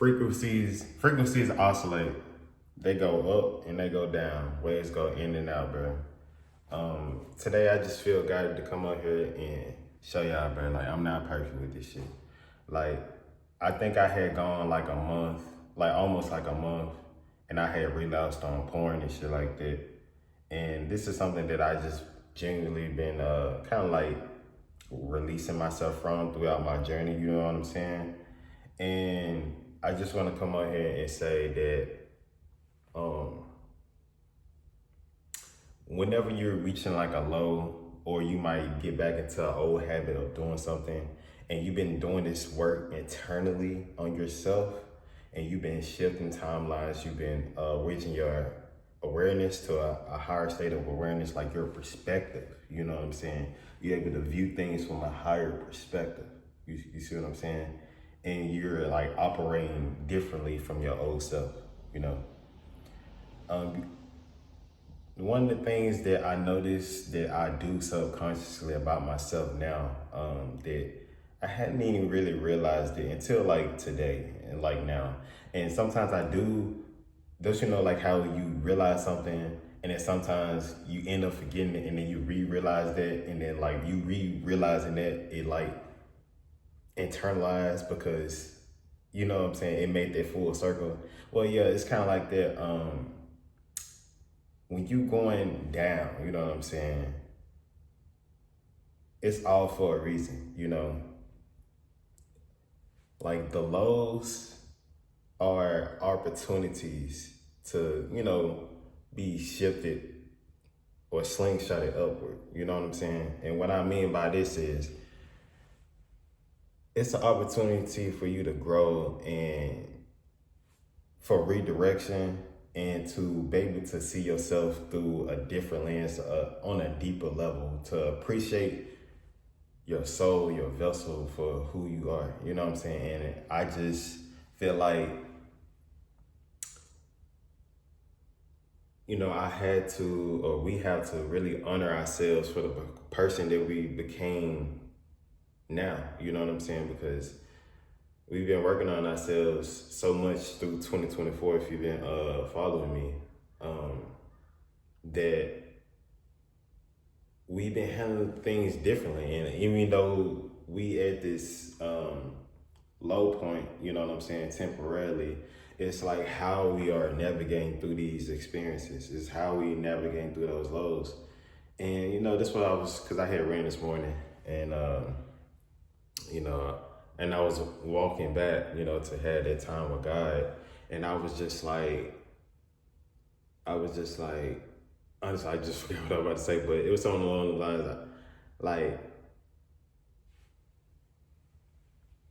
frequencies oscillate. They go up and they go down. Waves go in and out, bro. Today I just feel guided to come up here and show y'all, bro. Like, I'm not perfect with this shit. Like, I think I had gone like a month, like almost like a month, and I had relapsed on porn and shit like that. And this is something that I just genuinely been kind of like releasing myself from throughout my journey. You know what I'm saying? And I just want to come on here and say that whenever you're reaching like a low, or you might get back into an old habit of doing something, and you've been doing this work internally on yourself, and you've been shifting timelines, you've been reaching your awareness to a higher state of awareness, like your perspective, you know what I'm saying? You're able to view things from a higher perspective. You see what I'm saying? And you're like operating differently from your old self, you know? One of the things that I noticed that I do subconsciously about myself now, that I hadn't even really realized it until like today and like now. And sometimes I do, don't you know, like how you realize something and then sometimes you end up forgetting it, and then you re-realize that, and then like you re-realizing that it like internalized, because you know what I'm saying, it made that full circle. Well, yeah, it's kind of like that. When you going down, you know what I'm saying, it's all for a reason, you know? Like, the lows are opportunities to, you know, be shifted or slingshotted upward, you know what I'm saying? And what I mean by this is, it's an opportunity for you to grow and for redirection, and to be able to see yourself through a different lens, on a deeper level, to appreciate your soul, your vessel for who you are, you know what I'm saying? And I just feel like, you know, I had to, or we have to really honor ourselves for the person that we became now, you know what I'm saying? Because we've been working on ourselves so much through 2024, if you've been following me, that we've been handling things differently. And even though we at this low point, you know what I'm saying, temporarily, it's like how we are navigating through these experiences, is how we navigating through those lows. And, you know, that's what I was, because I had ran this morning, and, you know, and I was walking back, you know, to have that time with God. And I was just like, honestly, I just forgot what I was about to say, but it was something along the lines of, like,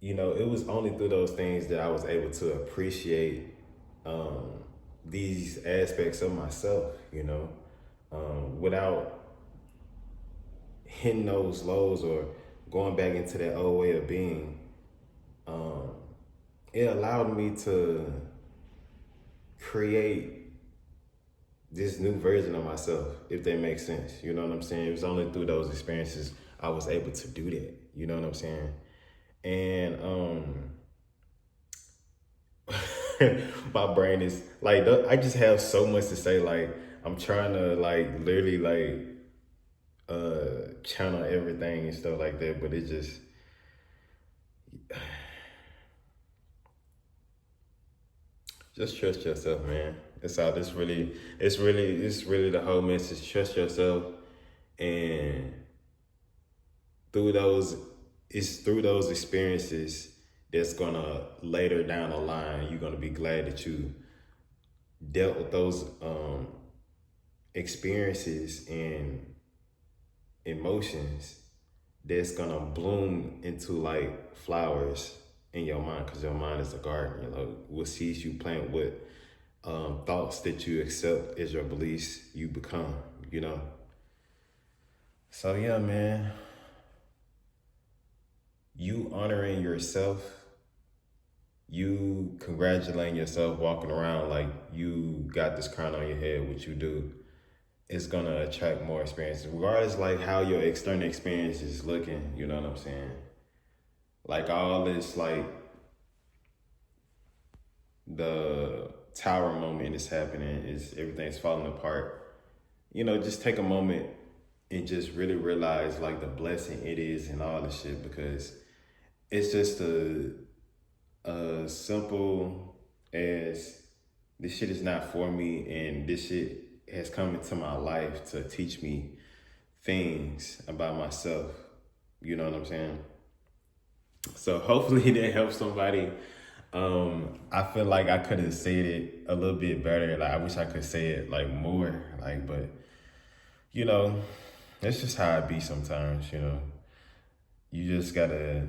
you know, it was only through those things that I was able to appreciate these aspects of myself, you know, without hitting those lows or going back into that old way of being. It allowed me to create this new version of myself, if that makes sense. You know what I'm saying? It was only through those experiences I was able to do that. You know what I'm saying? And my brain is like, I just have so much to say. Like, I'm trying to like literally like channel everything and stuff like that, but it just trust yourself, man. It's all. It's really the whole message. Trust yourself, and through those, it's through those experiences that's gonna, later down the line, you're gonna be glad that you dealt with those experiences and emotions, that's gonna bloom into like flowers in your mind, because your mind is a garden. You know, what seeds you plant, what thoughts that you accept as your beliefs, you become, you know. So yeah, man, you honoring yourself, you congratulating yourself, walking around like you got this crown on your head, what you do, it's gonna attract more experiences, regardless like how your external experience is looking, you know what I'm saying? Like all this like the tower moment is happening, is everything's falling apart, you know, just take a moment and just really realize like the blessing it is and all this shit, because it's just a simple as this shit is not for me, and this shit has come into my life to teach me things about myself. You know what I'm saying? So hopefully that helps somebody. I feel like I could have said it a little bit better. Like I wish I could say it like more. Like, but you know, that's just how it be sometimes. You know, you just gotta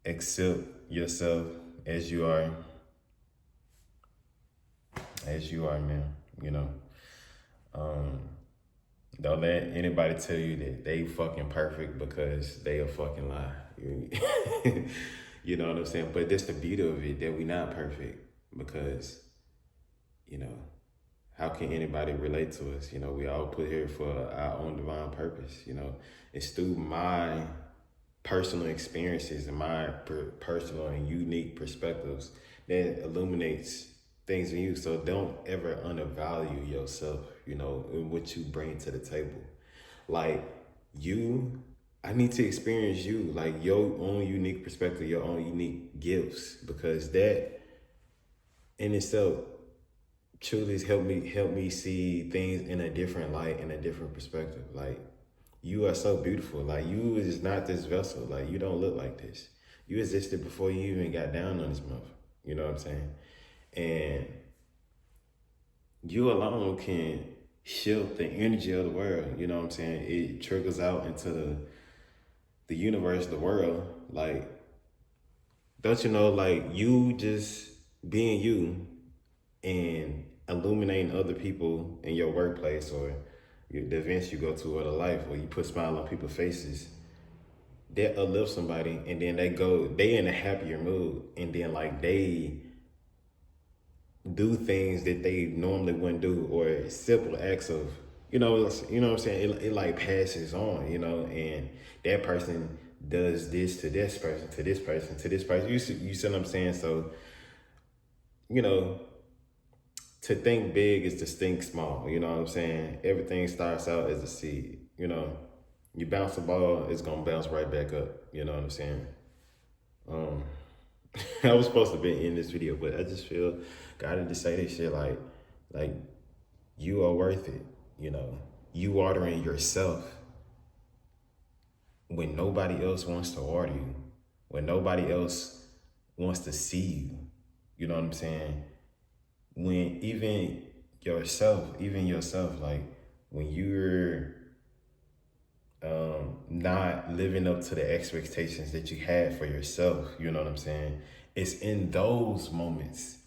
accept yourself as you are, man. You know, um, don't let anybody tell you that they fucking perfect, because they a fucking lie. You know what I'm saying? But that's the beauty of it, that we not perfect, because, you know, how can anybody relate to us? You know, we all put here for our own divine purpose. You know, it's through my personal experiences and my personal and unique perspectives that illuminates things in you. So don't ever undervalue yourself, you know, and what you bring to the table. Like you, I need to experience you, like your own unique perspective, your own unique gifts, because that in itself truly has helped me see things in a different light, in a different perspective. Like you are so beautiful. Like you is not this vessel. Like you don't look like this. You existed before you even got down on this month. You know what I'm saying? And you alone can shift the energy of the world. You know what I'm saying? It trickles out into the universe, the world. Like, don't you know, like you just being you and illuminating other people in your workplace, or the events you go to, or the life where you put smile on people's faces, that uplift somebody, and then they in a happier mood, and then like they do things that they normally wouldn't do, or simple acts of, you know what I'm saying? It like passes on, you know, and that person does this to this person, to this person, to this person. You see what I'm saying? So, you know, to think big is to think small, you know what I'm saying? Everything starts out as a seed, you know. You bounce the ball, it's gonna bounce right back up, you know what I'm saying? Um, I was supposed to be in this video, but I just feel gotta just say this shit like you are worth it, you know. You ordering yourself when nobody else wants to order you, when nobody else wants to see you, you know what I'm saying? When even yourself, like when you're not living up to the expectations that you had for yourself, you know what I'm saying? It's in those moments,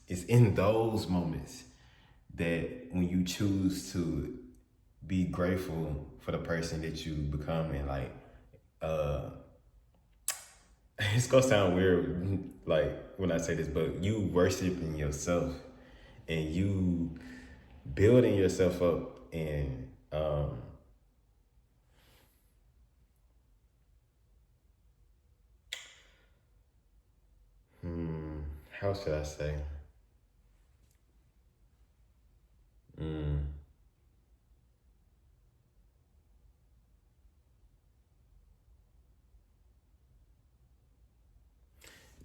that when you choose to be grateful for the person that you become, and like, it's gonna sound weird, like when I say this, but you worshiping yourself and you building yourself up, and how should I say?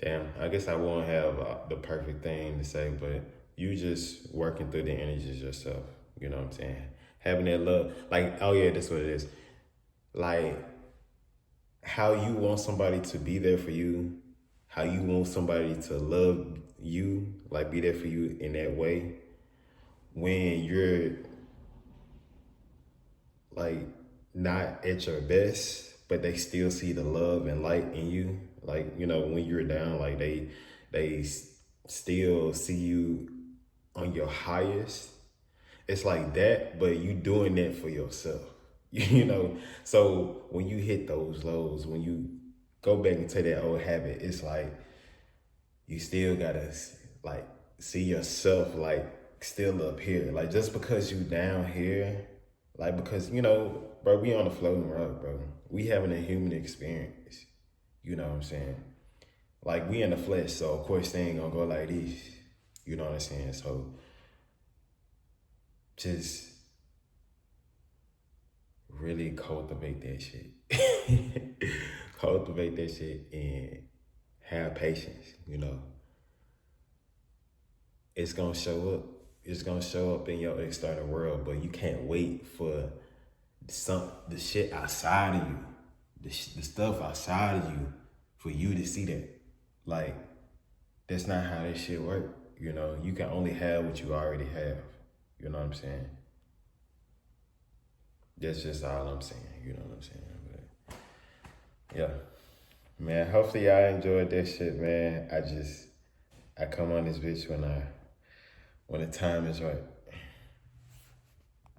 Damn, I guess I won't have the perfect thing to say, but you just working through the energies yourself. You know what I'm saying? Having that love, like, oh yeah, that's what it is. Like, how you want somebody to be there for you, how you want somebody to love you, like be there for you in that way, when you're like not at your best, but they still see the love and light in you. Like, you know, when you're down, like they still see you on your highest. It's like that, but you doing that for yourself. You know, so when you hit those lows, when you go back into that old habit, it's like you still gotta like see yourself like still up here. Like just because you down here, like because you know, bro, we on a floating rock, bro. We having a human experience. You know what I'm saying? Like we in the flesh, so of course they ain't gonna go like this. You know what I'm saying? So just really cultivate that shit. Cultivate that shit and have patience, you know. It's gonna show up. It's gonna show up in your external world, but you can't wait for the shit outside of you, the stuff outside of you, for you to see that. Like, that's not how this shit work. You know, you can only have what you already have. You know what I'm saying? That's just all I'm saying. You know what I'm saying? But yeah, man. Hopefully y'all enjoyed that shit, man. I come on this bitch when the time is right.